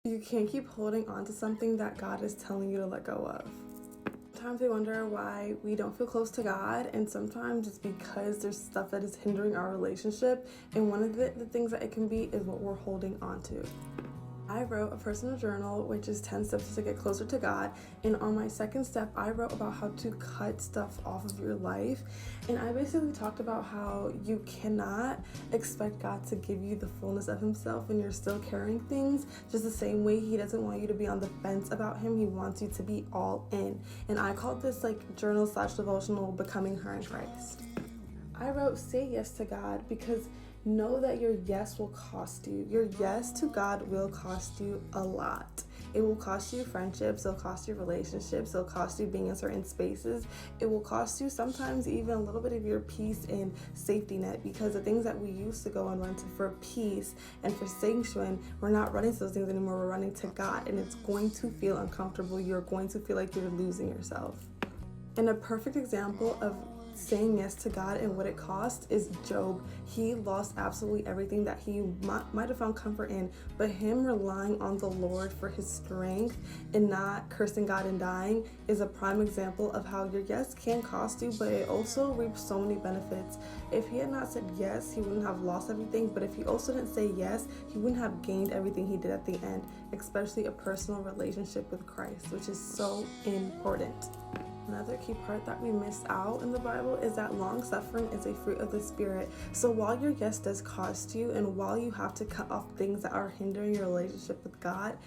You can't keep holding on to something that God is telling you to let go of. Sometimes we wonder why we don't feel close to God, and sometimes it's because there's stuff that is hindering our relationship, and one of the things that it can be is what we're holding on to. I wrote a personal journal, which is 10 steps to get closer to God. And on my second step, I wrote about how to cut stuff off of your life. And I basically talked about how you cannot expect God to give you the fullness of himself when you're still carrying things. Just the same way he doesn't want you to be on the fence about him. He wants you to be all in. And I called this like journal/devotional, Becoming Her in Christ. I wrote, say yes to God, because know that your yes will cost you. Your yes to God will cost you a lot. It will cost you friendships, it'll cost you relationships, it'll cost you being in certain spaces. It will cost you sometimes even a little bit of your peace and safety net, because the things that we used to go and run to for peace and for sanctuary, we're not running to those things anymore, we're running to God, and it's going to feel uncomfortable. You're going to feel like you're losing yourself. And a perfect example of saying yes to God and what it cost is Job. He lost absolutely everything that he might have found comfort in, but him relying on the Lord for his strength and not cursing God and dying is a prime example of how your yes can cost you, but it also reaps so many benefits. If he had not said yes, he wouldn't have lost everything, but if he also didn't say yes, he wouldn't have gained everything he did at the end, especially a personal relationship with Christ, which is so important. Another key part that we miss out in the Bible is that long suffering is a fruit of the Spirit. So while your yes does cost you, and while you have to cut off things that are hindering your relationship with God,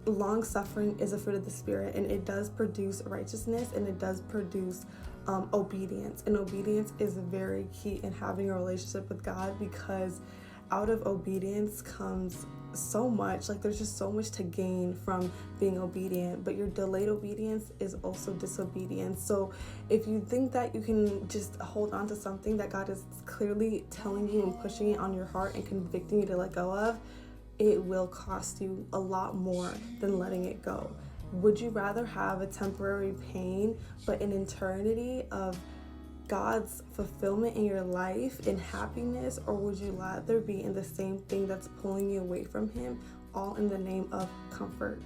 long suffering is a fruit of the Spirit, and it does produce righteousness, and it does produce obedience. And obedience is very key in having a relationship with God, because out of obedience comes so much. Like, there's just so much to gain from being obedient, but your delayed obedience is also disobedience. So if you think that you can just hold on to something that God is clearly telling you and pushing it on your heart and convicting you to let go of, it will cost you a lot more than letting it go. Would you rather have a temporary pain but an eternity of God's fulfillment in your life and happiness, or would you rather be in the same thing that's pulling you away from him, all in the name of comfort?